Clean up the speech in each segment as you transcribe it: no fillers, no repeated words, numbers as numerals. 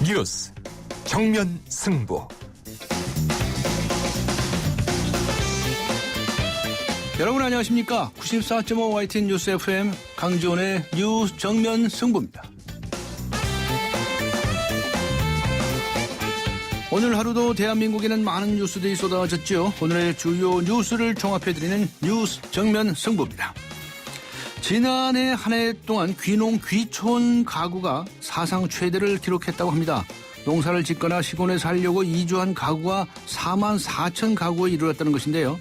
뉴스 정면 승부. 여러분 안녕하십니까? 94.5 YTN 뉴스 FM 강지원의 뉴스 정면 승부입니다. 오늘 하루도 대한민국에는 많은 뉴스들이 쏟아졌죠. 오늘의 주요 뉴스를 종합해드리는 뉴스 정면 승부입니다. 지난해 한 해 동안 귀농 귀촌 가구가 사상 최대를 기록했다고 합니다. 농사를 짓거나 시골에 살려고 이주한 가구가 4만 4천 가구에 이르렀다는 것인데요.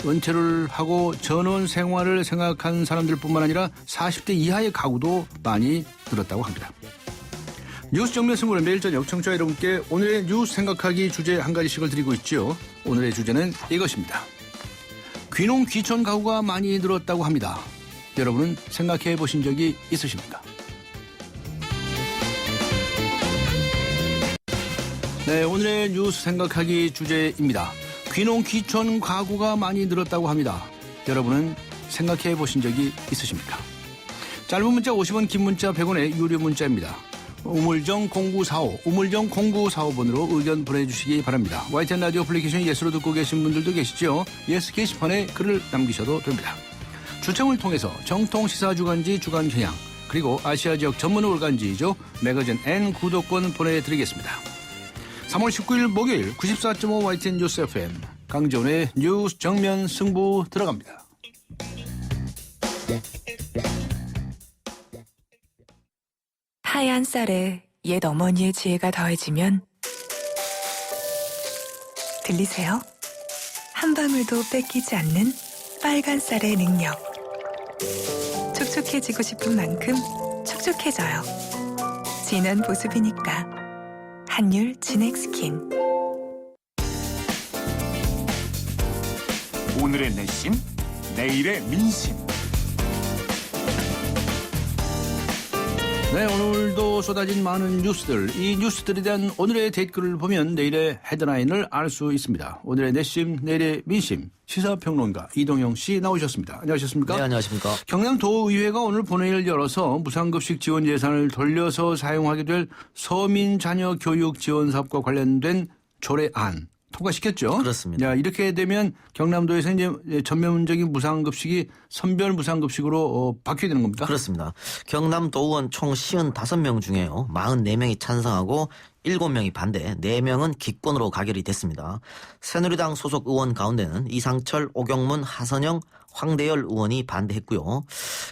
은퇴를 하고 전원 생활을 생각한 사람들뿐만 아니라 40대 이하의 가구도 많이 늘었다고 합니다. 뉴스 정면 승부는 매일 저녁 청취자 여러분께 오늘의 뉴스 생각하기 주제 한 가지씩을 드리고 있죠. 오늘의 주제는 이것입니다. 귀농 귀촌 가구가 많이 늘었다고 합니다. 여러분은 생각해 보신 적이 있으십니까? 네, 오늘의 뉴스 생각하기 주제입니다. 귀농 귀촌 가구가 많이 늘었다고 합니다. 여러분은 생각해 보신 적이 있으십니까? 짧은 문자 50원, 긴 문자 100원의 유료 문자입니다. 우물정 0945, 우물정 0945번으로 의견 보내주시기 바랍니다. YTN 라디오 애플리케이션 예스로 듣고 계신 분들도 계시죠? 예스 게시판에 글을 남기셔도 됩니다. 추첨을 통해서 정통 시사주간지 주간경향 그리고 아시아 지역 전문 월간지죠. 매거진 N 구독권 보내드리겠습니다. 3월 19일 목요일 94.5 YTN 뉴스 FM 강지원의 뉴스 정면 승부 들어갑니다. 하얀 쌀에 옛 어머니의 지혜가 더해지면 들리세요? 한 방울도 뺏기지 않는 빨간 쌀의 능력. 촉촉해지고 싶은 만큼 촉촉해져요. 진한 보습이니까 한율 진액스킨. 오늘의 내심, 내일의 민심. 네, 오늘도 쏟아진 많은 뉴스들, 이 뉴스들에 대한 오늘의 댓글을 보면 내일의 헤드라인을 알 수 있습니다. 오늘의 내심, 내일의 민심, 시사평론가 이동영 씨 나오셨습니다. 안녕하셨습니까? 네, 안녕하십니까. 경남도의회가 오늘 본회의를 열어서 무상급식 지원 예산을 돌려서 사용하게 될 서민 자녀 교육 지원 사업과 관련된 조례안 통과시켰죠. 그렇습니다. 야, 이렇게 되면 경남도에서 이제 전면적인 무상급식이 선별 무상급식으로 바뀌게 되는 겁니까? 그렇습니다. 경남도의원 총 55명 중에요. 44명이 찬성하고 7명이 반대, 4명은 기권으로 가결이 됐습니다. 새누리당 소속 의원 가운데는 이상철, 오경문, 하선영, 황대열 의원이 반대했고요.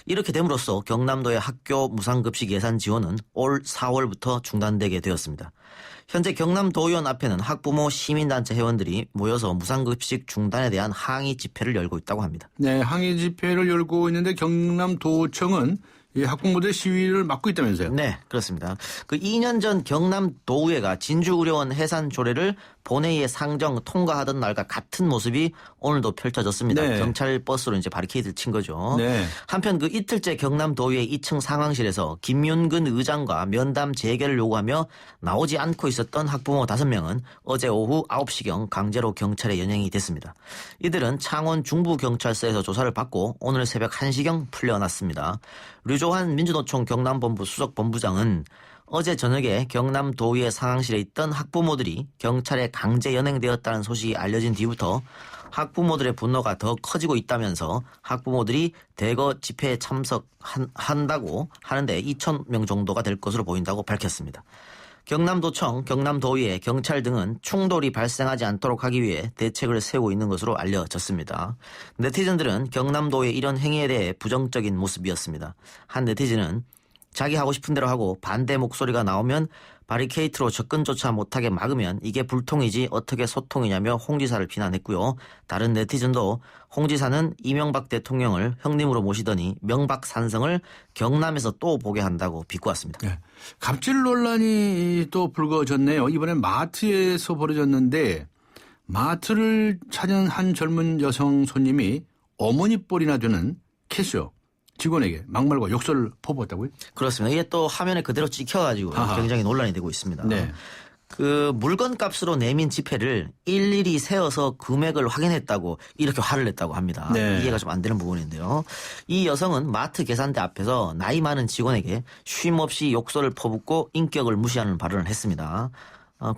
이렇게 됨으로써 경남도의 학교 무상급식 예산 지원은 올 4월부터 중단되게 되었습니다. 현재 경남도의원 앞에는 학부모 시민단체 회원들이 모여서 무상급식 중단에 대한 항의 집회를 열고 있다고 합니다. 네, 항의 집회를 열고 있는데 경남도청은 이 학부모들의 시위를 막고 있다면서요? 네, 그렇습니다. 그 2년 전 경남도의회가 진주의료원 해산 조례를 본회의에 상정 통과하던 날과 같은 모습이 오늘도 펼쳐졌습니다. 네. 경찰 버스로 이제 바리케이드를 친 거죠. 네. 한편 그 이틀째 경남도의회 2층 상황실에서 김윤근 의장과 면담 재개를 요구하며 나오지 않고 있었던 학부모 5명은 어제 오후 9시경 강제로 경찰에 연행이 됐습니다. 이들은 창원 중부경찰서에서 조사를 받고 오늘 새벽 1시경 풀려났습니다. 류조한 민주노총 경남본부 수석본부장은 어제 저녁에 경남도의회 상황실에 있던 학부모들이 경찰에 강제 연행되었다는 소식이 알려진 뒤부터 학부모들의 분노가 더 커지고 있다면서 학부모들이 대거 집회에 참석한다고 하는데 2,000명 정도가 될 것으로 보인다고 밝혔습니다. 경남도청, 경남도의회, 경찰 등은 충돌이 발생하지 않도록 하기 위해 대책을 세우고 있는 것으로 알려졌습니다. 네티즌들은 경남도의 이런 행위에 대해 부정적인 모습이었습니다. 한 네티즌은 자기 하고 싶은 대로 하고 반대 목소리가 나오면 바리케이트로 접근조차 못하게 막으면 이게 불통이지 어떻게 소통이냐며 홍 지사를 비난했고요. 다른 네티즌도 홍 지사는 이명박 대통령을 형님으로 모시더니 명박산성을 경남에서 또 보게 한다고 비꼬았습니다. 네. 갑질 논란이 또 불거졌네요. 이번엔 마트에서 벌어졌는데 마트를 찾은 한 젊은 여성 손님이 어머니뻘이나 되는 캐셔 직원에게 막말과 욕설을 퍼부었다고요? 그렇습니다. 이게 또 화면에 그대로 찍혀가지고 아하. 굉장히 논란이 되고 있습니다. 네. 그 물건값으로 내민 지폐를 일일이 세어서 금액을 확인했다고 이렇게 화를 냈다고 합니다. 네. 이해가 좀 안 되는 부분인데요. 이 여성은 마트 계산대 앞에서 나이 많은 직원에게 쉼없이 욕설을 퍼붓고 인격을 무시하는 발언을 했습니다.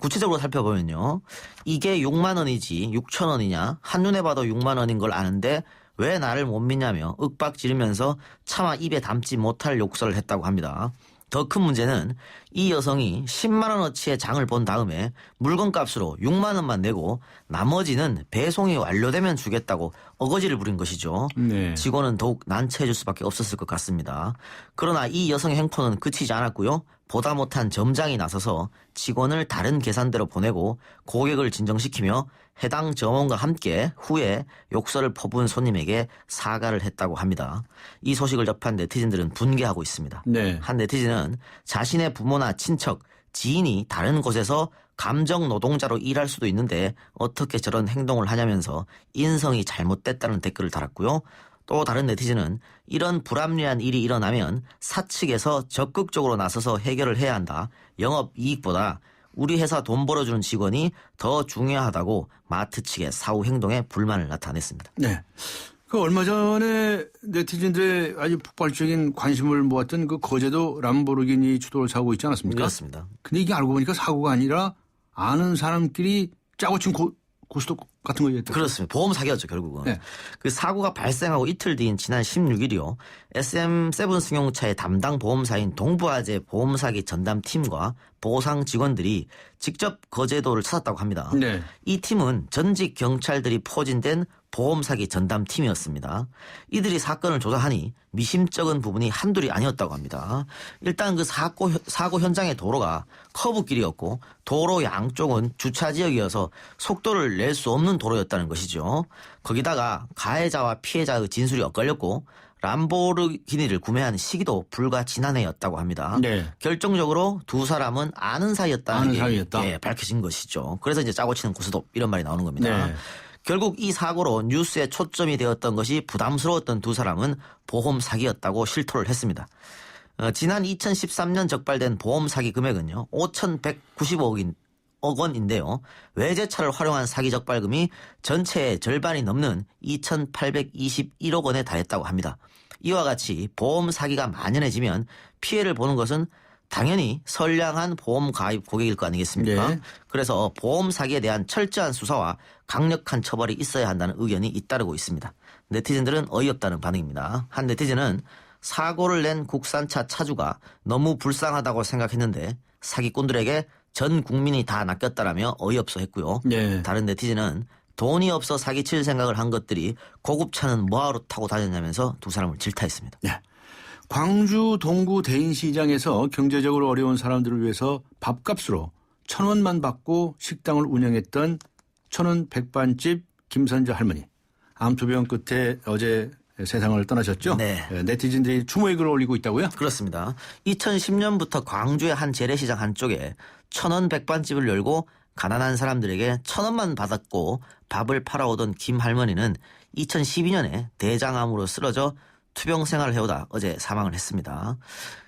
구체적으로 살펴보면요. 이게 6만 원이지 6천 원이냐. 한눈에 봐도 6만 원인 걸 아는데 왜 나를 못 믿냐며 윽박 지르면서 차마 입에 담지 못할 욕설을 했다고 합니다. 더 큰 문제는 이 여성이 10만 원어치의 장을 본 다음에 물건값으로 6만 원만 내고 나머지는 배송이 완료되면 주겠다고 어거지를 부린 것이죠. 네. 직원은 더욱 난처해질 수밖에 없었을 것 같습니다. 그러나 이 여성의 행포는 그치지 않았고요. 보다 못한 점장이 나서서 직원을 다른 계산대로 보내고 고객을 진정시키며 해당 점원과 함께 후에 욕설을 퍼부은 손님에게 사과를 했다고 합니다. 이 소식을 접한 네티즌들은 분개하고 있습니다. 네. 한 네티즌은 자신의 부모나 친척, 지인이 다른 곳에서 감정 노동자로 일할 수도 있는데 어떻게 저런 행동을 하냐면서 인성이 잘못됐다는 댓글을 달았고요. 또 다른 네티즌은 이런 불합리한 일이 일어나면 사측에서 적극적으로 나서서 해결을 해야 한다. 영업 이익보다 우리 회사 돈 벌어주는 직원이 더 중요하다고 마트 측의 사후 행동에 불만을 나타냈습니다. 네. 그 얼마 전에 네티즌들의 아주 폭발적인 관심을 모았던 그 거제도 람보르기니 추돌 사고 있지 않았습니까? 그렇습니다. 근데 이게 알고 보니까 사고가 아니라 아는 사람끼리 짜고 친 고스톱 같은 거였죠. 그렇습니다. 보험 사기였죠, 결국은. 네. 그 사고가 발생하고 이틀 뒤인 지난 16일이요. SM7 승용차의 담당 보험사인 동부아재 보험사기 전담팀과 보상 직원들이 직접 거제도를 찾았다고 합니다. 네. 이 팀은 전직 경찰들이 포진된 보험사기 전담팀이었습니다. 이들이 사건을 조사하니 미심쩍은 부분이 한둘이 아니었다고 합니다. 일단 그 사고 현장의 도로가 커브길이었고 도로 양쪽은 주차지역이어서 속도를 낼 수 없는 도로였다는 것이죠. 거기다가 가해자와 피해자의 진술이 엇갈렸고 람보르기니를 구매한 시기도 불과 지난해였다고 합니다. 네. 결정적으로 두 사람은 아는 사이였다는 아는 게 사이였다. 예, 밝혀진 것이죠. 그래서 이제 짜고 치는 고스톱 이런 말이 나오는 겁니다. 네. 결국 이 사고로 뉴스에 초점이 되었던 것이 부담스러웠던 두 사람은 보험 사기였다고 실토를 했습니다. 지난 2013년 적발된 보험 사기 금액은요. 5,195억 원인데요. 외제차를 활용한 사기 적발금이 전체의 절반이 넘는 2,821억 원에 달했다고 합니다. 이와 같이 보험 사기가 만연해지면 피해를 보는 것은 당연히 선량한 보험 가입 고객일 거 아니겠습니까? 네. 그래서 보험 사기에 대한 철저한 수사와 강력한 처벌이 있어야 한다는 의견이 잇따르고 있습니다. 네티즌들은 어이없다는 반응입니다. 한 네티즌은 사고를 낸 국산차 차주가 너무 불쌍하다고 생각했는데 사기꾼들에게 전 국민이 다 낚였다라며 어이없어 했고요. 네. 다른 네티즌은 돈이 없어 사기칠 생각을 한 것들이 고급차는 뭐하러 타고 다녔냐면서 두 사람을 질타했습니다. 네. 광주 동구 대인시장에서 경제적으로 어려운 사람들을 위해서 밥값으로 1,000원만 받고 식당을 운영했던 천원 백반집 김선재 할머니. 암투병 끝에 어제 세상을 떠나셨죠? 네. 네티즌들이 추모의 글을 올리고 있다고요? 그렇습니다. 2010년부터 광주의 한 재래시장 한쪽에 1,000원 백반집을 열고 가난한 사람들에게 1,000원만 받았고 밥을 팔아오던 김 할머니는 2012년에 대장암으로 쓰러져 투병 생활을 해오다 어제 사망을 했습니다.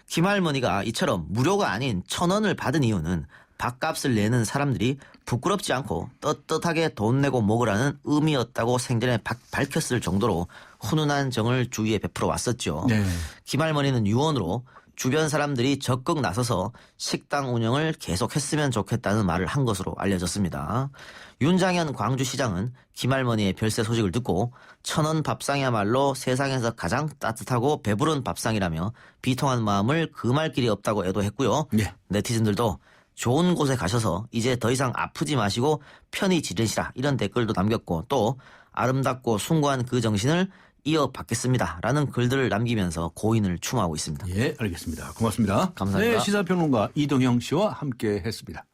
김 할머니가 이처럼 무료가 아닌 1,000원을 받은 이유는 밥값을 내는 사람들이 부끄럽지 않고 떳떳하게 돈 내고 먹으라는 의미였다고 생전에 밝혔을 정도로 훈훈한 정을 주위에 베풀어 왔었죠. 네. 김 할머니는 유언으로 주변 사람들이 적극 나서서 식당 운영을 계속했으면 좋겠다는 말을 한 것으로 알려졌습니다. 윤장현 광주시장은 김 할머니의 별세 소식을 듣고 1,000원 밥상이야말로 세상에서 가장 따뜻하고 배부른 밥상이라며 비통한 마음을 금할 길이 없다고 애도했고요. 네. 네티즌들도 좋은 곳에 가셔서 이제 더 이상 아프지 마시고 편히 지내시라 이런 댓글도 남겼고 또 아름답고 숭고한 그 정신을 이어받겠습니다 라는 글들을 남기면서 고인을 추모하고 있습니다. 예, 알겠습니다. 고맙습니다. 감사합니다. 네, 시사평론가 이동형 씨와 함께 했습니다.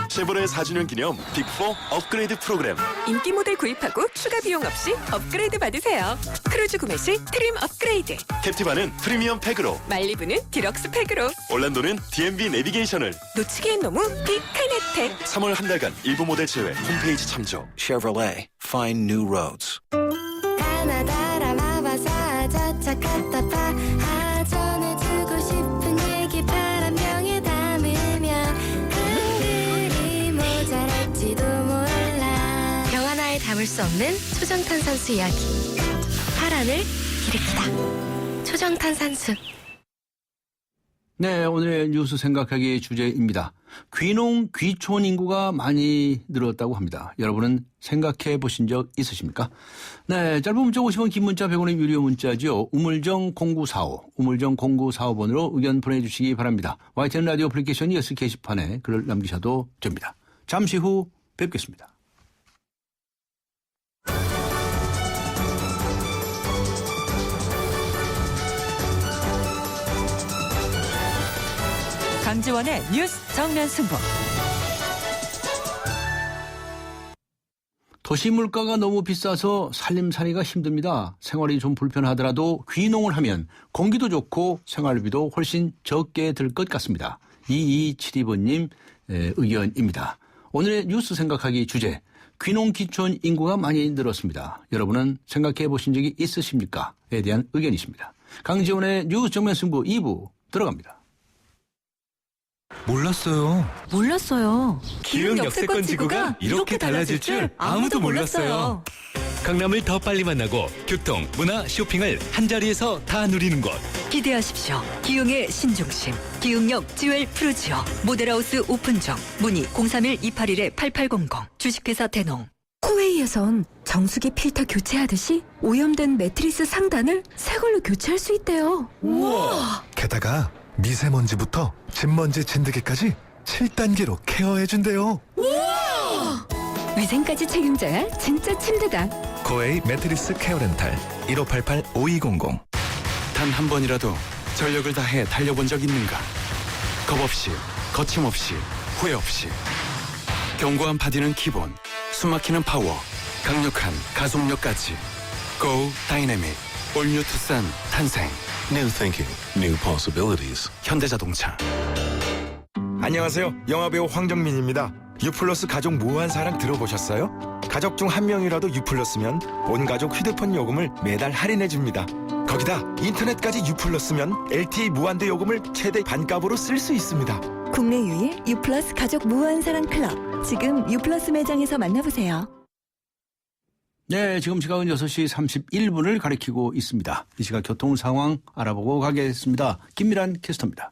쉐보레 4주년 기념 빅4 업그레이드 프로그램. 인기 모델 구입하고 추가 비용 없이 업그레이드 받으세요. 크루즈 구매 시 트림 업그레이드, 캡티바는 프리미엄 팩으로, 말리부는 디럭스 팩으로, 올란도는 DMB 내비게이션을. 놓치기엔 너무 빅한 혜택. 3월 한 달간 일부 모델 제외 홈페이지 참조. Chevrolet, find new roads. 가나다라 마바사 자차카타파 전해주고 싶은 얘기 바람명에 담으면 담을 수 없는 초정탄산수 이야기. 파란을 일으키다. 초정탄산수. 네, 오늘의 뉴스 생각하기의 주제입니다. 귀농, 귀촌 인구가 많이 늘었다고 합니다. 여러분은 생각해 보신 적 있으십니까? 네, 짧은 문자 50원, 긴 문자 100원의 유료 문자죠. 우물정 0945, 우물정 0945번으로 의견 보내주시기 바랍니다. YTN 라디오 애플리케이션 예스 게시판에 글을 남기셔도 됩니다. 잠시 후 뵙겠습니다. 강지원의 뉴스 정면 승부. 도시 물가가 너무 비싸서 살림살이가 힘듭니다. 생활이 좀 불편하더라도 귀농을 하면 공기도 좋고 생활비도 훨씬 적게 들 것 같습니다. 2272번님 의견입니다. 오늘의 뉴스 생각하기 주제, 귀농 귀촌 인구가 많이 늘었습니다. 여러분은 생각해 보신 적이 있으십니까?에 대한 의견이십니다. 강지원의 뉴스 정면 승부 2부 들어갑니다. 몰랐어요. 기흥 역세권 지구가 이렇게 달라질 줄 아무도 몰랐어요. 강남을 더 빨리 만나고 교통, 문화, 쇼핑을 한자리에서 다 누리는 곳. 기대하십시오. 기흥의 신중심. 기흥역 지웰 프루지오. 모델하우스 오픈 중. 문의 031-281-8800. 주식회사 대농. 코웨이에선 정수기 필터 교체하듯이 오염된 매트리스 상단을 새 걸로 교체할 수 있대요. 우와! 게다가 미세먼지부터 진먼지 진드기까지 7단계로 케어해준대요. 위생까지 책임져야 할 진짜 침대다. 코웨이 매트리스 케어 렌탈 1588-5200. 단 한 번이라도 전력을 다해 달려본 적 있는가? 겁 없이, 거침없이, 후회 없이. 견고한 바디는 기본, 숨막히는 파워, 강력한 가속력까지. Go Dynamic. All New Tucson 탄생. New thinking, new possibilities. 현대자동차. 안녕하세요. 영화배우 황정민입니다. 유플러스 가족 무한 사랑 들어보셨어요? 가족 중 한 명이라도 유플러스면 온 가족 휴대폰 요금을 매달 할인해줍니다. 거기다 인터넷까지 유플러스면 LTE 무한대 요금을 최대 반값으로 쓸 수 있습니다. 국내 유일 유플러스 가족 무한사랑 클럽. 지금 유플러스 매장에서 만나보세요. 네, 지금 시각은 6시 31분을 가리키고 있습니다. 이 시각 교통 상황 알아보고 가겠습니다. 김미란 캐스터입니다.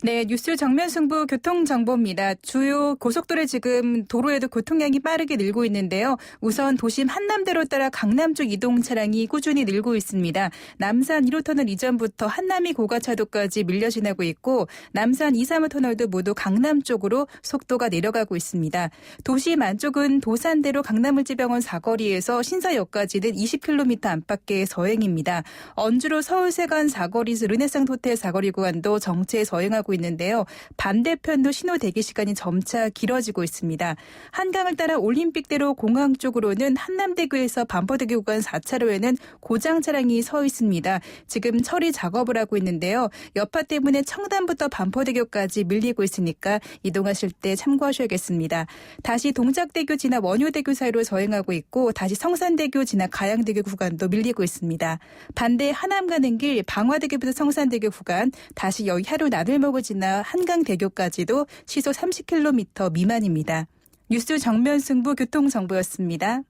네, 뉴스 정면 승부 교통정보입니다. 주요 고속도로에 지금 도로에도 교통량이 빠르게 늘고 있는데요. 우선 도심 한남대로 따라 강남 쪽 이동 차량이 꾸준히 늘고 있습니다. 남산 1호 터널 이전부터 한남이 고가차도까지 밀려 지나고 있고 남산 2, 3호 터널도 모두 강남 쪽으로 속도가 내려가고 있습니다. 도심 안쪽은 도산대로 강남을지병원 사거리에서 신사역까지는 20km 안팎의 서행입니다. 언주로 서울세관 사거리에서 르네상스 호텔 사거리 구간도 정체 서행하고 있는데요. 반대편도 신호 대기 시간이 점차 길어지고 있습니다. 한강을 따라 올림픽대로 공항 쪽으로는 한남대교에서 반포대교 구간 4차로에는 고장 차량이 서 있습니다. 지금 처리 작업을 하고 있는데요. 여파 때문에 청담부터 반포대교까지 밀리고 있으니까 이동하실 때 참고하셔야겠습니다. 다시 동작대교 지나 원효대교 사이로 서행하고 있고 다시 성산대교 지나 가양대교 구간도 밀리고 있습니다. 반대 하남 가는 길 방화대교부터 성산대교 구간 다시 하루 나들목을 지나 한강대교까지도 시속 30km 미만입니다. 뉴스 정면 승부 교통정보였습니다.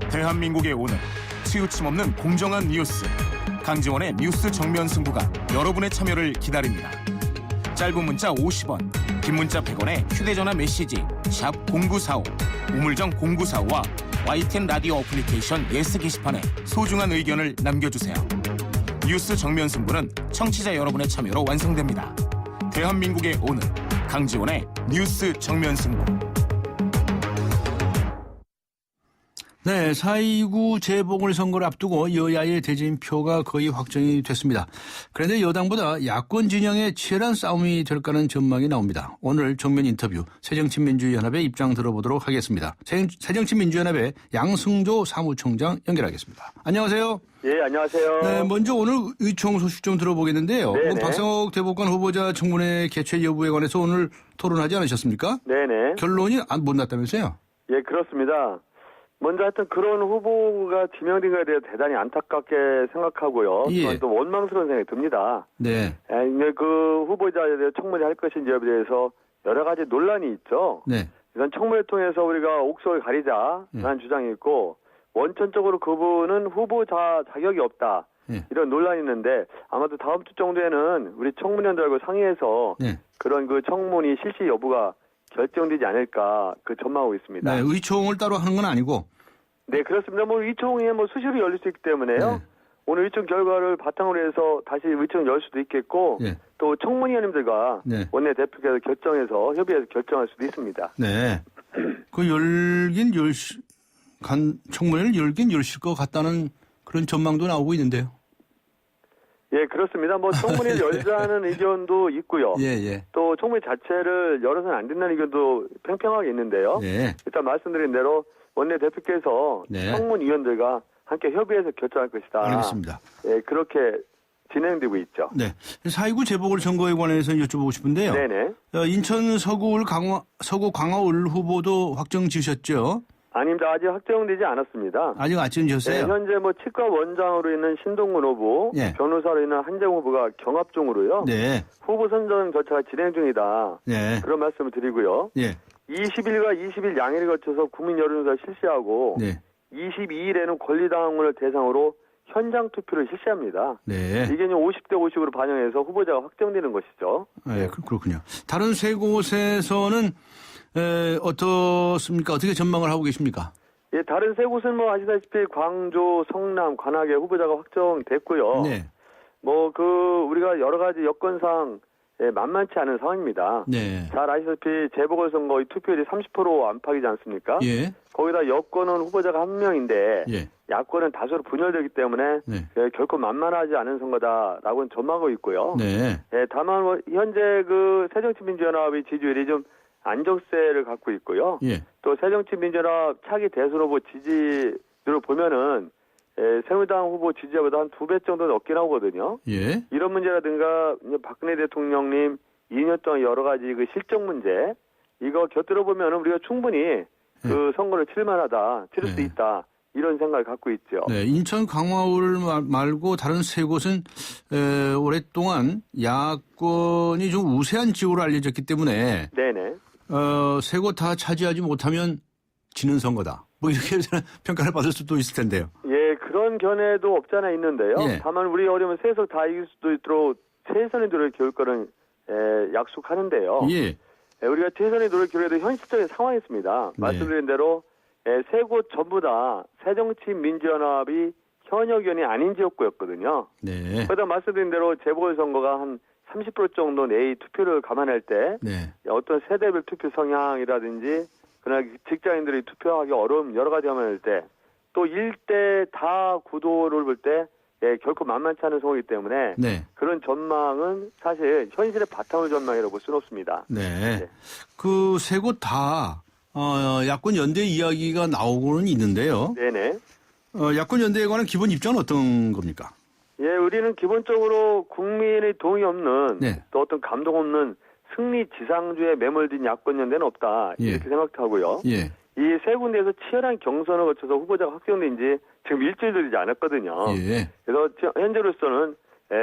대한민국의 오늘 치우침 없는 공정한 뉴스 강지원의 뉴스 정면 승부가 여러분의 참여를 기다립니다. 짧은 문자 50원, 긴 문자 100원에 휴대전화 메시지 샵 0945, 우물정 0945와 YTN 라디오 어플리케이션 예스 게시판에 소중한 의견을 남겨주세요. 뉴스 정면 승부는 청취자 여러분의 참여로 완성됩니다. 대한민국의 오늘 강지원의 뉴스 정면 승부. 네, 4.29 재보궐선거를 앞두고 여야의 대진표가 거의 확정이 됐습니다. 그런데 여당보다 야권 진영의 치열한 싸움이 될까는 전망이 나옵니다. 오늘 정면 인터뷰 새정치민주연합의 입장 들어보도록 하겠습니다. 새정치민주연합의 양승조 사무총장 연결하겠습니다. 안녕하세요. 예, 안녕하세요. 네, 먼저 오늘 의총 소식 좀 들어보겠는데요. 네네. 박상욱 대법관 후보자 청문회 개최 여부에 관해서 오늘 토론하지 않으셨습니까? 네네. 결론이 못 났다면서요? 예, 그렇습니다. 먼저 하여튼 그런 후보가 지명된 것에 대해 대단히 안타깝게 생각하고요. 예. 또 원망스러운 생각이 듭니다. 네. 그 후보자에 대해 청문회 할 것인지에 대해서 여러 가지 논란이 있죠. 네. 우선 청문회 통해서 우리가 옥석을 가리자라는 주장이 있고 원천적으로 그분은 후보자 자격이 없다. 이런 논란이 있는데 아마도 다음 주 정도에는 우리 청문위원들하고 상의해서 그런 그 청문이 실시 여부가 결정되지 않을까 그 전망하고 있습니다. 네, 의총을 따로 하는 건 아니고. 네, 그렇습니다. 뭐 의총이 뭐 수시로 열릴 수 있기 때문에요. 오늘 의총 결과를 바탕으로 해서 다시 의총 열 수도 있겠고 또 청문위원님들과 원내 대표께서 결정해서 협의해서 결정할 수도 있습니다. 네. 청문회를 열긴 열실 것 같다는 그런 전망도 나오고 있는데요. 예, 그렇습니다. 뭐 청문회를 열자는 의견도 있고요. 또 청문회 자체를 열어서는 안 된다는 의견도 팽팽하게 있는데요. 일단 말씀드린 대로 원내 대표께서 청문위원들과 함께 협의해서 결정할 것이다. 알겠습니다. 예, 그렇게 진행되고 있죠. 네. 4.29 재보궐선거에 관해서 여쭤보고 싶은데요. 네네. 인천 서구 광화을 후보도 확정 지으셨죠? 아닙니다. 아직 확정되지 않았습니다. 아직 안 지으셨어요? 네, 현재 뭐 치과 원장으로 있는 신동근 후보, 변호사로 있는 한재웅 후보가 경합 중으로요. 후보 선정 절차가 진행 중이다. 그런 말씀을 드리고요. 20일과 20일 양일을 거쳐서 국민 여론조사 실시하고 22일에는 권리당원을 대상으로 현장 투표를 실시합니다. 이게 50대 50으로 반영해서 후보자가 확정되는 것이죠. 네, 그렇군요. 다른 세 곳에서는 어떻습니까? 어떻게 전망을 하고 계십니까? 예, 다른 세 곳은 뭐 아시다시피 광주, 성남, 관악에 후보자가 확정됐고요. 뭐 우리가 여러 가지 여건상 만만치 않은 상황입니다. 잘 아시다시피 재보궐선거의 투표율이 30% 안팎이지 않습니까? 거기다 여권은 후보자가 한 명인데 야권은 다수로 분열되기 때문에 결코 만만하지 않은 선거다라고는 전망하고 있고요. 다만 뭐 현재 그 새정치민주연합의 지지율이 좀 안정세를 갖고 있고요. 또 새정치민주연합 차기 대선 후보 지지율을 보면은 새누리당 후보 지지자보다 한 2배 정도 넘게 나오거든요. 이런 문제라든가 박근혜 대통령님 2년 동안 여러 가지 그 실정 문제 이거 곁들여 보면 우리가 충분히 그 선거를 치를 수 있다. 이런 생각을 갖고 있죠. 인천 강화을 말고 다른 세 곳은 오랫동안 야권이 좀 우세한 지역으로 알려졌기 때문에 세 곳 다 차지하지 못하면 지는 선거다. 뭐 이렇게 평가를 받을 수도 있을 텐데요. 예, 그런 견해도 없지 않아 있는데요. 다만 우리 어려면 세석 다 이길 수도 있도록 최선의 노력을 기울 거는 약속하는데요. 우리가 최선의 노력을 기울여도 현실적인 상황이 있습니다. 말씀드린 대로 세 곳 전부 다 새정치민주연합이 현역위원이 아닌 지역구였거든요. 그러다 말씀드린 대로 재보궐선거가 한 30% 정도 내의 투표를 감안할 때 어떤 세대별 투표 성향이라든지 그러나 직장인들이 투표하기 어려움 여러 가지 감안할 때 또 일대 다 구도를 볼 때 결코 만만치 않은 상황이기 때문에 그런 전망은 사실 현실의 바탕을 전망이라고 볼 수는 없습니다. 그 세 곳 다 야권 연대 이야기가 나오고는 있는데요. 야권 연대에 관한 기본 입장은 어떤 겁니까? 예, 우리는 기본적으로 국민의 동의 없는 또 어떤 감동 없는 승리 지상주의에 매몰된 야권 연대는 없다 이렇게 생각하고요. 이 세 군데에서 치열한 경선을 거쳐서 후보자가 확정된 지 지금 일주일도 되지 않았거든요. 그래서 현재로서는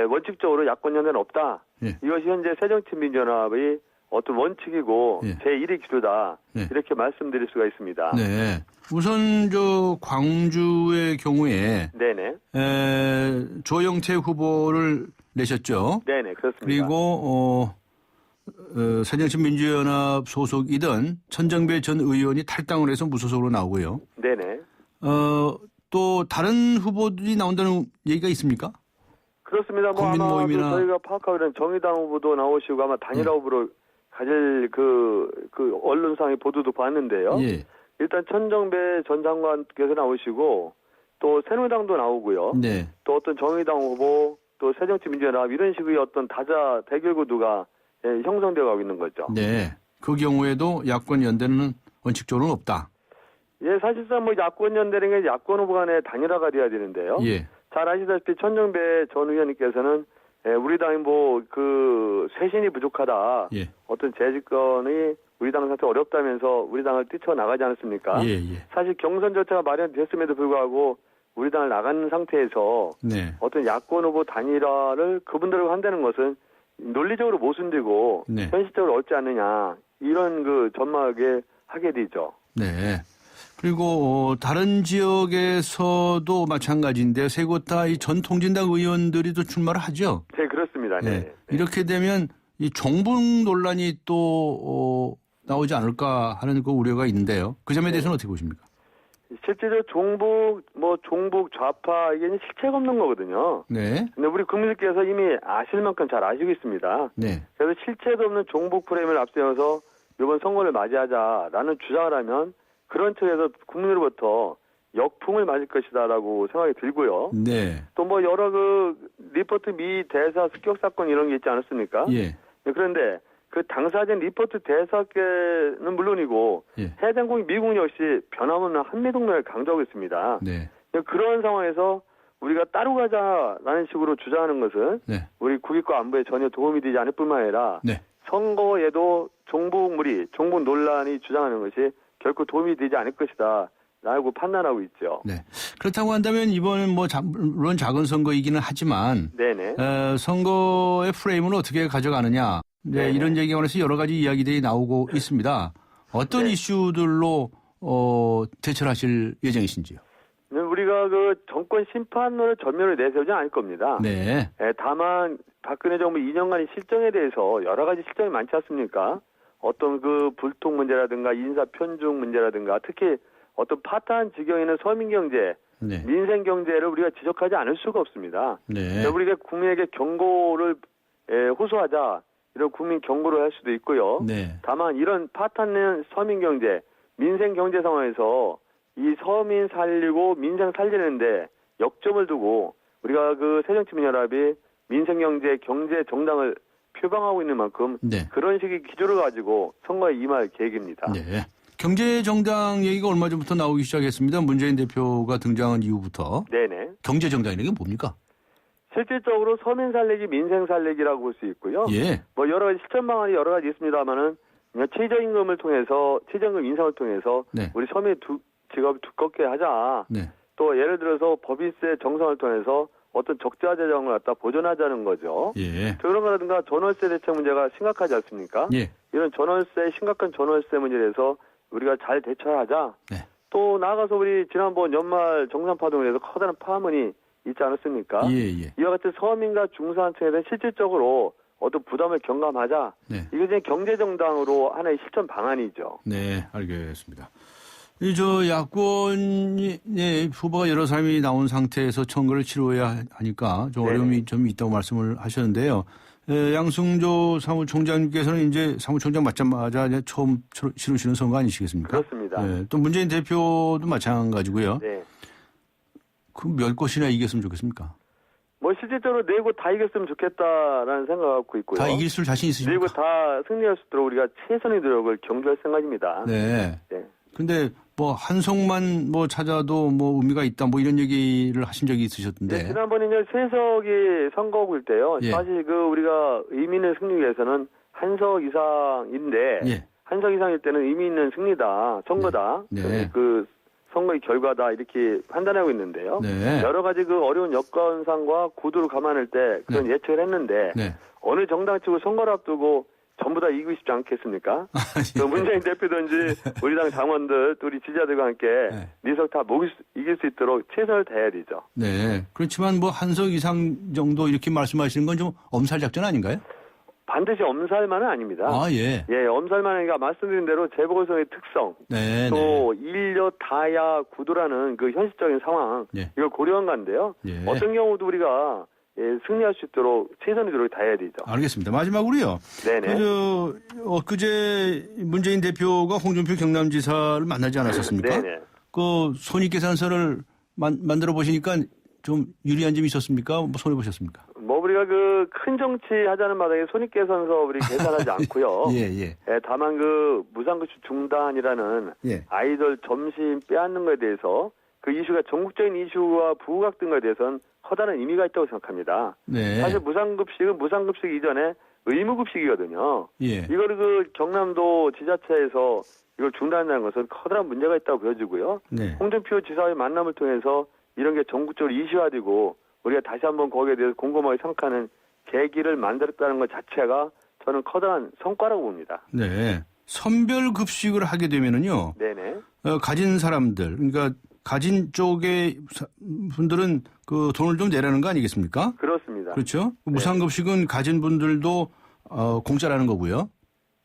원칙적으로 야권 연대는 없다. 이것이 현재 새정치민주연합의 어떤 원칙이고 제1의 기조다. 이렇게 말씀드릴 수가 있습니다. 우선 광주의 경우에 조영태 후보를 내셨죠. 그렇습니다. 그리고 새정치민주연합 소속이던 천정배 전 의원이 탈당을 해서 무소속으로 나오고요. 또 다른 후보들이 나온다는 얘기가 있습니까? 그렇습니다. 뭐 아마 저희가 파악하고 있는 정의당 후보도 나오시고 아마 단일화 후보로 가질 그 언론상의 보도도 봤는데요. 일단 천정배 전 장관께서 나오시고 또 새누리당도 나오고요. 또 어떤 정의당 후보 또 새정치민주연합 이런 식의 어떤 다자 대결 구도가 형성되어 가고 있는 거죠. 그 경우에도 야권 연대는 원칙적으로는 없다. 예, 사실상 뭐 야권 연대는 게 야권 후보 간의 단일화가 돼야 되는데요. 잘 아시다시피 천정배 전 의원님께서는 우리 당이 뭐 쇄신이 부족하다. 어떤 재집권이 우리 당 상태 어렵다면서 우리 당을 뛰쳐나가지 않았습니까? 사실 경선 절차가 마련됐음에도 불구하고 우리 당을 나가는 상태에서 어떤 야권 후보 단일화를 그분들을 한다는 것은 논리적으로 모순되고 현실적으로 옳지 않느냐 이런 그 전망에 하게 되죠. 네. 그리고 다른 지역에서도 마찬가지인데요. 세 곳 다 이 전 통진당 의원들이 또 출마를 하죠. 네, 그렇습니다. 네. 네. 이렇게 되면 이 종북 논란이 또 나오지 않을까 하는 그 우려가 있는데요. 그 점에 대해서는 어떻게 보십니까? 실제로 종북 좌파 이게 실체가 없는 거거든요. 네. 근데 우리 국민들께서 이미 아실 만큼 잘 아시고 있습니다. 네. 그래서 실체도 없는 종북 프레임을 앞세워서 이번 선거를 맞이하자라는 주장을 하면 그런 측에서 국민으로부터 역풍을 맞을 것이다라고 생각이 들고요. 네. 또 뭐 여러 그 리포트 미 대사 습격 사건 이런 게 있지 않았습니까? 예. 네, 그런데 그 당사자인 리포트 대사께는 물론이고 해당국인 미국 역시 변함없는 한미동맹을 강조하고 있습니다. 네. 그런 상황에서 우리가 따로 가자라는 식으로 주장하는 것은 우리 국익과 안보에 전혀 도움이 되지 않을 뿐만 아니라 선거에도 종북 논란이 주장하는 것이 결코 도움이 되지 않을 것이다. 라고 판단하고 있죠. 네. 그렇다고 한다면 이번은 물론 작은 선거이기는 하지만 선거의 프레임을 어떻게 가져가느냐 이런 얘기에 관해서 여러 가지 이야기들이 나오고 있습니다. 어떤 이슈들로 대처를 하실 예정이신지요? 네, 우리가 그 정권 심판론을 전면으로 내세우지 않을 겁니다. 네. 다만 박근혜 정부 2년간의 실정에 대해서 여러 가지 실정이 많지 않습니까? 어떤 그 불통 문제라든가 인사 편중 문제라든가 특히 어떤 파탄 지경에는 서민 경제, 민생 경제를 우리가 지적하지 않을 수가 없습니다. 우리가 국민에게 경고를 호소하자 이런 국민 경고를 할 수도 있고요. 다만 이런 파탄 서민 경제, 민생 경제 상황에서 이 서민 살리고 민생 살리는데 역점을 두고 우리가 그 새정치민연합이 민생 경제 정당을 표방하고 있는 만큼 그런 식의 기조를 가지고 선거에 임할 계획입니다. 네. 경제정당 얘기가 얼마 전부터 나오기 시작했습니다. 문재인 대표가 등장한 이후부터. 네네. 경제정당이라는 게 뭡니까? 실질적으로 서민 살리기, 민생 살리기라고 볼 수 있고요. 뭐 여러 가지 실천 방안이 여러 가지 있습니다만은 최저임금 인상을 통해서 우리 서민의 직업을 두껍게 하자. 또 예를 들어서 법인세 정상을 통해서 어떤 적자 재정을 갖다 보존하자는 거죠. 그런 거라든가 전월세 대책 문제가 심각하지 않습니까? 이런 심각한 전월세 문제에 대해서 우리가 잘 대처하자. 또 나아가서 우리 지난번 연말 정산 파동에 대해서 커다란 파문이 있지 않았습니까? 이와 같은 서민과 중산층에 대한 실질적으로 어떤 부담을 경감하자. 이것이 경제정당으로 하나의 실천 방안이죠. 네, 알겠습니다. 야권의 후보가 여러 사람이 나온 상태에서 선거를 치러야 하니까 좀 어려움이 좀 있다고 말씀을 하셨는데요. 양승조 사무총장님께서는 이제 사무총장 맡자마자 처음 치르시는 선거 아니시겠습니까? 그렇습니다. 또 문재인 대표도 마찬가지고요. 네. 그 몇 곳이나 이겼으면 좋겠습니까? 뭐 실질적으로 네 곳 다 이겼으면 좋겠다라는 생각을 갖고 있고요. 다 이길 수 자신 있으십니까? 네 곳 다 승리할 수 있도록 우리가 최선의 노력을 경주할 생각입니다. 네. 근데 한석만 찾아도 의미가 있다 이런 얘기를 하신 적이 있으셨던데. 지난번에 이제 세석이 선거구일 때요. 사실 우리가 의미 있는 승리 위해서는 한석 이상인데 한석 이상일 때는 의미 있는 승리다, 선거다. 그 선거의 결과다 이렇게 판단하고 있는데요. 여러 가지 어려운 여건상과 구도를 감안할 때 그런 예측을 했는데 어느 정당 측으로 선거를 앞두고 전부 다 이기고 싶지 않겠습니까? 문재인 대표든지 우리 당 당원들, 우리 지지자들과 함께 리석 다 이길 수 있도록 최선을 다해야 되죠. 네. 그렇지만 한석 이상 정도 이렇게 말씀하시는 건 좀 엄살 작전 아닌가요? 반드시 엄살만은 아닙니다. 엄살만은 아니라 말씀드린 대로 재보궐선거의 특성, 또 일여 다야 구도라는 그 현실적인 상황, 이걸 고려한 건데요. 어떤 경우도 우리가 승리할 수 있도록 최선의 노력을 다해야 되죠. 알겠습니다. 마지막으로요. 네네. 엊그제 문재인 대표가 홍준표 경남지사를 만나지 않았었습니까? 네네. 그 손익계산서를 만들어 보시니까 좀 유리한 점이 있었습니까? 손해 보셨습니까? 우리가 큰 정치 하자는 마당에 손익계산서 우리 계산하지 않고요. 다만 무상급식 중단이라는 아이돌 점심 빼앗는 것에 대해서 그 이슈가 전국적인 이슈와 부각된 것에 대해서는 커다란 의미가 있다고 생각합니다. 사실 무상급식은 무상급식 이전에 의무급식이거든요. 이거를 경남도 지자체에서 이걸 중단한다는 것은 커다란 문제가 있다고 보여지고요. 홍준표 지사의 만남을 통해서 이런 게 전국적으로 이슈화되고 우리가 다시 한번 거기에 대해서 곰곰하게 생각하는 계기를 만들었다는 것 자체가 저는 커다란 성과라고 봅니다. 네. 선별 급식을 하게 되면은요. 네네. 가진 사람들, 그러니까 가진 쪽의 분들은 그 돈을 좀 내라는 거 아니겠습니까? 그렇습니다. 그렇죠. 무상급식은 가진 분들도 공짜라는 거고요.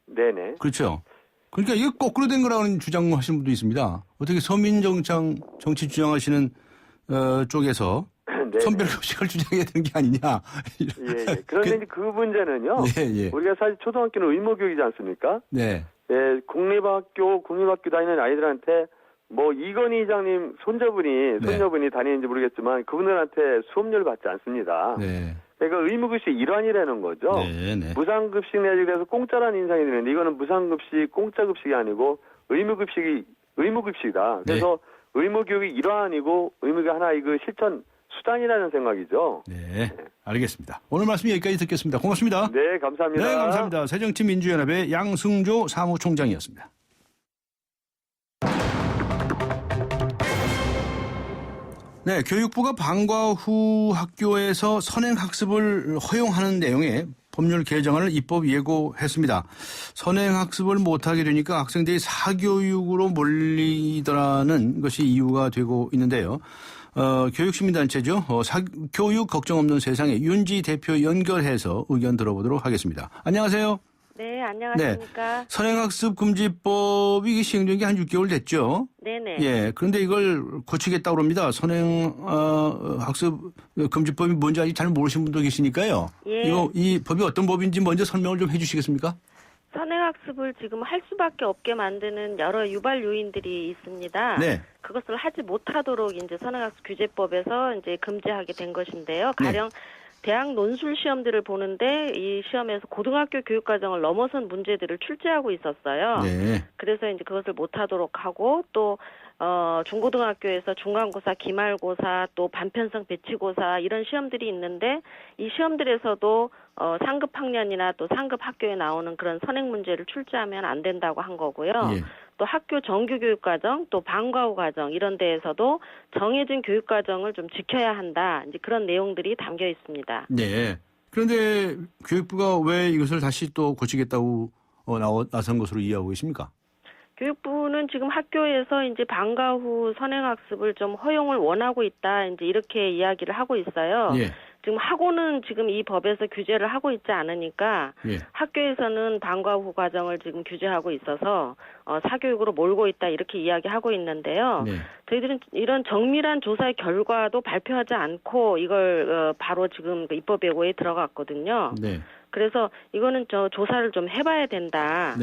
네네. 그렇죠. 그러니까 이게 거꾸로 된 거라는 주장하시는 분도 있습니다. 어떻게 정치 주장하시는 쪽에서 선별급식을 주장해야 되는 게 아니냐. 예. 그런데 이제 그 문제는요. 우리가 사실 초등학교는 의무교육이지 않습니까? 네. 예, 국립학교 다니는 아이들한테 뭐 이건희 이장님 손녀분이 다니는지 모르겠지만 그분들한테 수업료를 받지 않습니다. 네. 그러니까 의무급식 일환이라는 거죠. 네. 무상급식 내지 그래서 공짜라는 인상이 드는데 이거는 무상급식, 공짜급식이 아니고 의무급식이다. 그래서 의무교육이 일환이고 의무교육 하나의 그 실천 수단이라는 생각이죠. 네. 알겠습니다. 오늘 말씀 여기까지 듣겠습니다. 고맙습니다. 네, 감사합니다. 네, 감사합니다. 새정치민주연합의 양승조 사무총장이었습니다. 네, 교육부가 방과 후 학교에서 선행학습을 허용하는 내용의 법률 개정안을 입법 예고했습니다. 선행학습을 못하게 되니까 학생들이 사교육으로 몰리더라는 것이 이유가 되고 있는데요. 교육시민단체죠. 사교육 걱정 없는 세상에 윤지 대표 연결해서 의견 들어보도록 하겠습니다. 안녕하세요. 네, 안녕하십니까. 네, 선행학습 금지법이 시행된 게 한 6개월 됐죠? 네네. 예, 그런데 이걸 고치겠다고 합니다. 선행학습 금지법이 뭔지 아직 잘 모르시는 분도 계시니까요. 예. 이 법이 어떤 법인지 먼저 설명을 좀 해주시겠습니까? 선행학습을 지금 할 수밖에 없게 만드는 여러 유발 요인들이 있습니다. 네. 그것을 하지 못하도록 이제 선행학습 규제법에서 이제 금지하게 된 것인데요. 가령 대학 논술 시험들을 보는데 이 시험에서 고등학교 교육과정을 넘어선 문제들을 출제하고 있었어요. 네. 그래서 이제 그것을 못하도록 하고 또 중고등학교에서 중간고사, 기말고사, 또 반편성 배치고사 이런 시험들이 있는데 이 시험들에서도 상급 학년이나 또 상급 학교에 나오는 그런 선행 문제를 출제하면 안 된다고 한 거고요. 예. 또 학교 정규 교육과정, 또 방과 후 과정 이런 데에서도 정해진 교육과정을 좀 지켜야 한다. 이제 그런 내용들이 담겨 있습니다. 네. 그런데 교육부가 왜 이것을 다시 또 고치겠다고 나선 것으로 이해하고 계십니까? 교육부는 지금 학교에서 이제 방과 후 선행학습을 좀 허용을 원하고 있다. 이제 이렇게 이야기를 하고 있어요. 예. 지금 학원은 지금 이 법에서 규제를 하고 있지 않으니까 학교에서는 방과 후 과정을 지금 규제하고 있어서 사교육으로 몰고 있다 이렇게 이야기하고 있는데요. 저희들은 이런 정밀한 조사의 결과도 발표하지 않고 이걸 바로 지금 입법 예고에 들어갔거든요. 그래서 이거는 조사를 좀 해봐야 된다.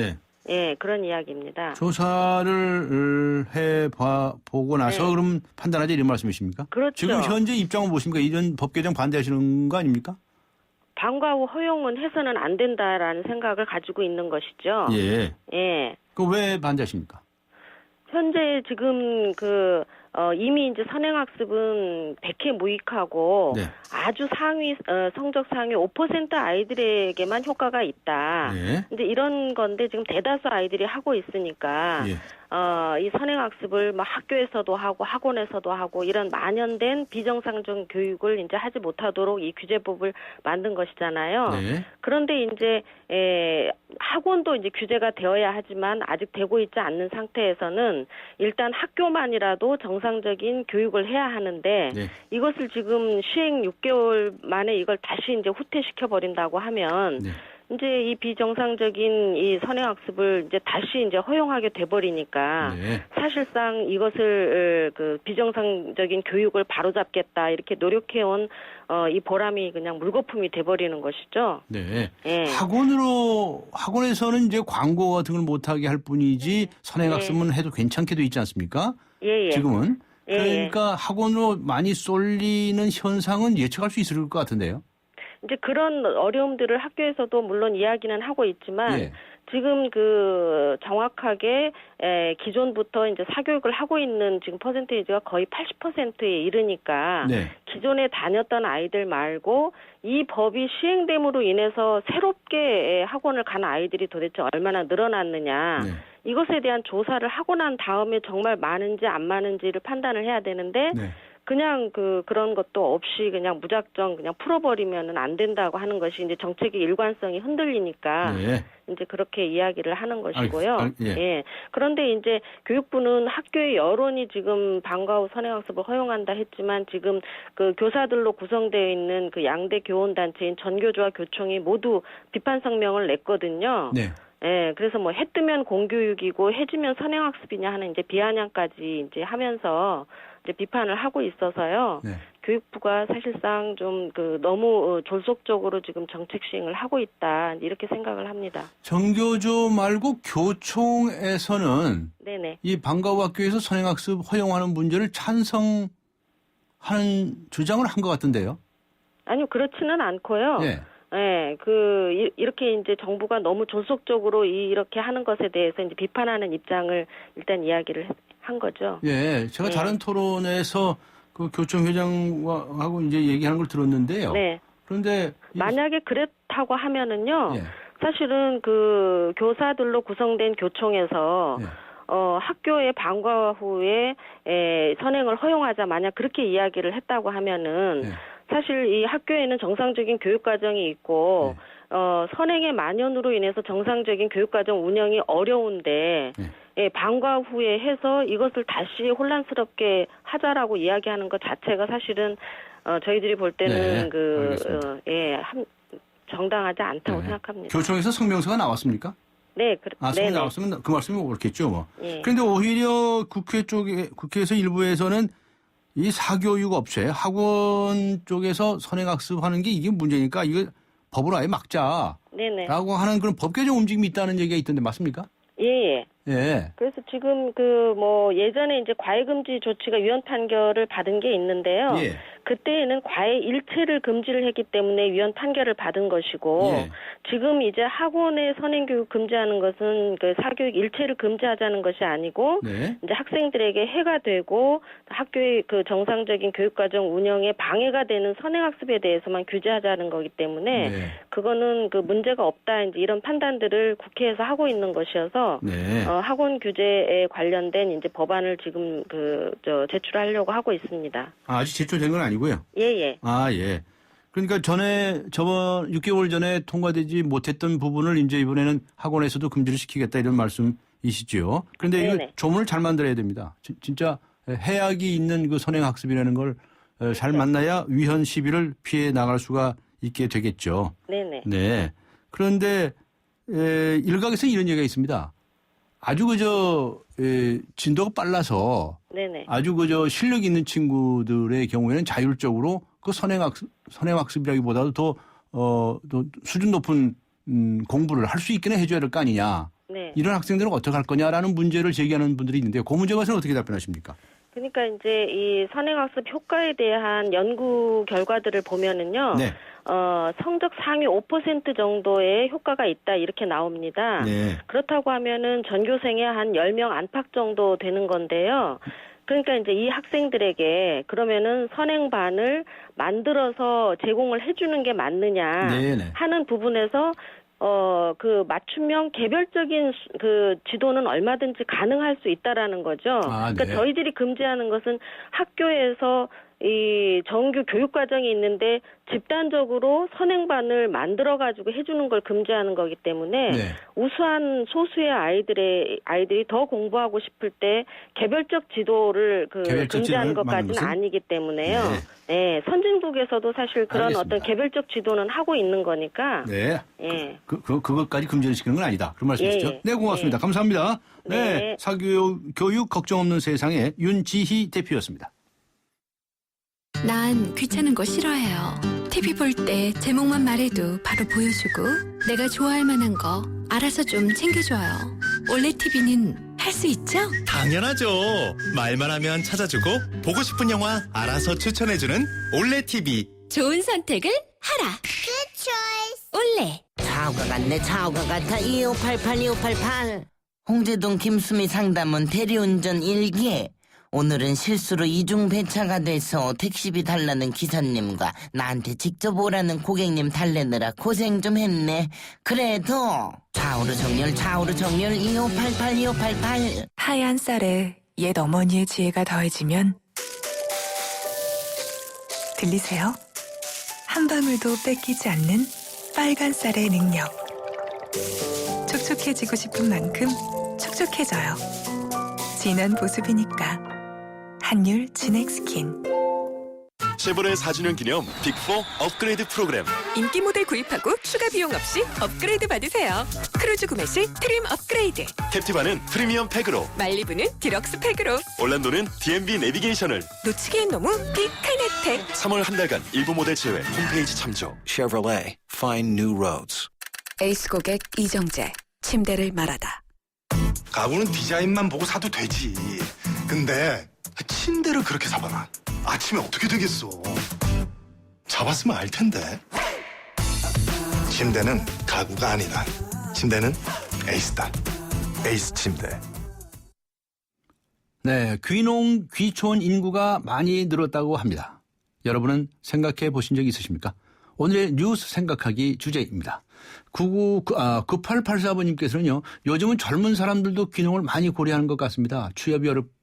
예, 그런 이야기입니다. 조사를 보고 나서 그럼 판단하자 이런 말씀이십니까? 그렇죠. 지금 현재 입장은 무엇입니까? 이런 법 개정 반대하시는 거 아닙니까? 방과 후 허용은 해서는 안 된다라는 생각을 가지고 있는 것이죠. 예. 예. 그 왜 반대하십니까? 현재 지금 이미 이제 선행학습은 100회 무익하고 아주 상위 성적 상위 5% 아이들에게만 효과가 있다. 근데 이런 건데 지금 대다수 아이들이 하고 있으니까 이 선행학습을 막 학교에서도 하고 학원에서도 하고 이런 만연된 비정상적 교육을 이제 하지 못하도록 이 규제법을 만든 것이잖아요. 그런데 이제 학원도 이제 규제가 되어야 하지만 아직 되고 있지 않는 상태에서는 일단 학교만이라도 정상적인 교육을 해야 하는데 이것을 지금 시행 6개월 만에 이걸 다시 이제 후퇴시켜 버린다고 하면 이제 이 비정상적인 이 선행학습을 이제 다시 이제 허용하게 돼버리니까 사실상 이것을 그 비정상적인 교육을 바로잡겠다 이렇게 노력해온 이 보람이 그냥 물거품이 돼버리는 것이죠. 네. 학원에서는 이제 광고 같은 걸 못하게 할 뿐이지 선행학습은 해도 괜찮게 돼 있지 않습니까? 지금은. 그러니까 학원으로 많이 쏠리는 현상은 예측할 수 있을 것 같은데요. 이제 그런 어려움들을 학교에서도 물론 이야기는 하고 있지만 지금 그 정확하게 기존부터 이제 사교육을 하고 있는 지금 퍼센테이지가 거의 80%에 이르니까 기존에 다녔던 아이들 말고 이 법이 시행됨으로 인해서 새롭게 학원을 간 아이들이 도대체 얼마나 늘어났느냐 이것에 대한 조사를 하고 난 다음에 정말 많은지 안 많은지를 판단을 해야 되는데 그냥 그런 것도 없이 그냥 무작정 그냥 풀어버리면은 안 된다고 하는 것이 이제 정책의 일관성이 흔들리니까 네. 이제 그렇게 이야기를 하는 것이고요. 예. 예. 그런데 이제 교육부는 학교의 여론이 지금 방과 후 선행학습을 허용한다 했지만 지금 그 교사들로 구성되어 있는 그 양대 교원단체인 전교조와 교총이 모두 비판 성명을 냈거든요. 네. 예, 그래서 뭐 해 뜨면 공교육이고 해 지면 선행학습이냐 하는 이제 비아냥까지 이제 하면서 이제 비판을 하고 있어서요. 네. 교육부가 사실상 좀 너무 졸속적으로 지금 정책 시행을 하고 있다 이렇게 생각을 합니다. 전교조 말고 교총에서는 네네. 이 방과 후 학교에서 선행학습 허용하는 문제를 찬성하는 주장을 한 것 같은데요. 아니요, 그렇지는 않고요. 예. 예, 이렇게 이제 정부가 너무 졸속적으로 이렇게 하는 것에 대해서 이제 비판하는 입장을 일단 이야기를 한 거죠. 예, 제가 다른 토론에서 그 교총 회장하고 이제 얘기하는 걸 들었는데요. 네. 그런데 만약에 그렇다고 하면은요, 예. 사실은 그 교사들로 구성된 교총에서 예. 학교의 방과 후에 선행을 허용하자 만약 그렇게 이야기를 했다고 하면은 예. 사실 이 학교에는 정상적인 교육 과정이 있고 선행의 만연으로 인해서 정상적인 교육 과정 운영이 어려운데 예, 방과 후에 해서 이것을 다시 혼란스럽게 하자라고 이야기하는 것 자체가 사실은 저희들이 볼 때는 정당하지 않다고 생각합니다. 교총에서 성명서가 나왔습니까? 네, 성명이 나왔으면 그 말씀이 옳겠죠, 뭐. 예. 그런데 오히려 국회에서 일부에서는 이 사교육 업체, 학원 쪽에서 선행학습하는 게 이게 문제니까 이거 법으로 아예 막자라고 네네. 하는 그런 법 개정 움직임이 있다는 얘기가 있던데 맞습니까? 예. 예. 그래서 지금 예전에 이제 과외금지 조치가 위헌 판결을 받은 게 있는데요. 예. 그때에는 과외 일체를 금지를 했기 때문에 위헌 판결을 받은 것이고 예. 지금 이제 학원의 선행교육 금지하는 것은 그 사교육 일체를 금지하자는 것이 아니고 네. 이제 학생들에게 해가 되고 학교의 그 정상적인 교육과정 운영에 방해가 되는 선행학습에 대해서만 규제하자는 거기 때문에 네. 그거는 문제가 없다 이제 이런 판단들을 국회에서 하고 있는 것이어서 네. 학원 규제에 관련된 이제 법안을 지금 제출하려고 하고 있습니다. 아직 제출된 건 아니고요. 예. 아, 예. 그러니까 저번 6개월 전에 통과되지 못했던 부분을 이제 이번에는 학원에서도 금지를 시키겠다 이런 말씀이시죠. 그런데 이거 조문을 잘 만들어야 됩니다. 진짜 해악이 있는 그 선행학습이라는 걸 잘 만나야 위헌 시비를 피해 나갈 수가 있게 되겠죠. 네네. 네. 그런데 일각에서 이런 얘기가 있습니다. 아주 진도가 빨라서 네네. 아주 실력 있는 친구들의 경우에는 자율적으로 그 선행학습이라기보다도 더 수준 높은 공부를 할 수 있게 해줘야 될 거 아니냐. 네. 이런 학생들은 어떻게 할 거냐라는 문제를 제기하는 분들이 있는데요. 그 문제에 관해서는 어떻게 답변하십니까? 그러니까 이제 이 선행학습 효과에 대한 연구 결과들을 보면은요. 네. 성적 상위 5% 정도의 효과가 있다 이렇게 나옵니다. 네. 그렇다고 하면은 전교생의 한 10명 안팎 정도 되는 건데요. 그러니까 이제 이 학생들에게 그러면은 선행반을 만들어서 제공을 해주는 게 맞느냐 네네. 하는 부분에서 맞춤형 개별적인 지도는 얼마든지 가능할 수 있다라는 거죠. 아, 네. 그러니까 저희들이 금지하는 것은 학교에서 이 정규 교육 과정이 있는데 집단적으로 선행반을 만들어 가지고 해주는 걸 금지하는 거기 때문에 네. 우수한 소수의 아이들이 더 공부하고 싶을 때 개별적 지도를 금지하는 것까지는 아니기 때문에요. 네. 선진국에서도 사실 그런 알겠습니다. 어떤 개별적 지도는 하고 있는 거니까. 네. 예. 그것까지 금지를 시키는 건 아니다. 그런 말씀이시죠? 예. 네, 고맙습니다. 예. 감사합니다. 네. 사교육 걱정 없는 세상의 윤지희 대표였습니다. 난 귀찮은 거 싫어해요. TV 볼 때 제목만 말해도 바로 보여주고 내가 좋아할 만한 거 알아서 좀 챙겨줘요. 올레 TV는 할 수 있죠? 당연하죠. 말만 하면 찾아주고 보고 싶은 영화 알아서 추천해주는 올레 TV. 좋은 선택을 하라. Good choice. 올레. 좌우가 같네 좌우가 같아. 2588 홍제동 김수미 상담원 대리운전 1기. 오늘은 실수로 이중 배차가 돼서 택시비 달라는 기사님과 나한테 직접 오라는 고객님 달래느라 고생 좀 했네. 그래도 좌우로 정렬 2588 하얀 쌀에 옛 어머니의 지혜가 더해지면 들리세요? 한 방울도 뺏기지 않는 빨간 쌀의 능력. 촉촉해지고 싶은 만큼 촉촉해져요. 진한 보습이니까. 한율 진액 스킨. 쉐보레 4주년 기념 빅4 업그레이드 프로그램. 인기 모델 구입하고 추가 비용 없이 업그레이드 받으세요. 크루즈 구매 시 트림 업그레이드. 캡티바는 프리미엄 팩으로. 말리부는 디럭스 팩으로. 올란도는 D&B 내비게이션을. 놓치기엔 너무 빅한 혜택. 3월 한 달간 일부 모델 제외 홈페이지 참조. Chevrolet. Find new roads. 에이스 고객 이정재. 침대를 말하다. 가구는 디자인만 보고 사도 되지. 근데 침대를 그렇게 사봐라. 아침에 어떻게 되겠어. 잡았으면 알 텐데. 침대는 가구가 아니다. 침대는 에이스다. 에이스 침대. 네, 귀농 귀촌 인구가 많이 늘었다고 합니다. 여러분은 생각해 보신 적 있으십니까? 오늘의 뉴스 생각하기 주제입니다. 9884번님께서는요. 요즘은 젊은 사람들도 귀농을 많이 고려하는 것 같습니다. 취업이 어렵고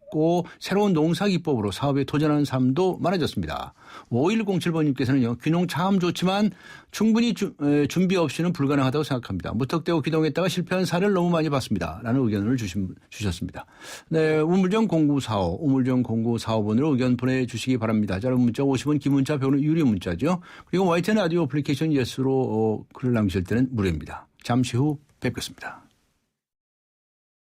새로운 농사 기법으로 사업에 도전하는 사람도 많아졌습니다. 5107번님께서는요. 귀농 참 좋지만 충분히 준비 없이는 불가능하다고 생각합니다. 무턱대고 귀농했다가 실패한 사례를 너무 많이 봤습니다. 라는 의견을 주셨습니다. 네, 우물정 0945, 우물정 0945번으로 의견 보내주시기 바랍니다. 짧은 문자 50원, 긴 문자, 100원 유료 문자죠. 그리고 YTN 라디오 어플리케이션 예스로 글을 남기실 때는 무료입니다. 잠시 후 뵙겠습니다.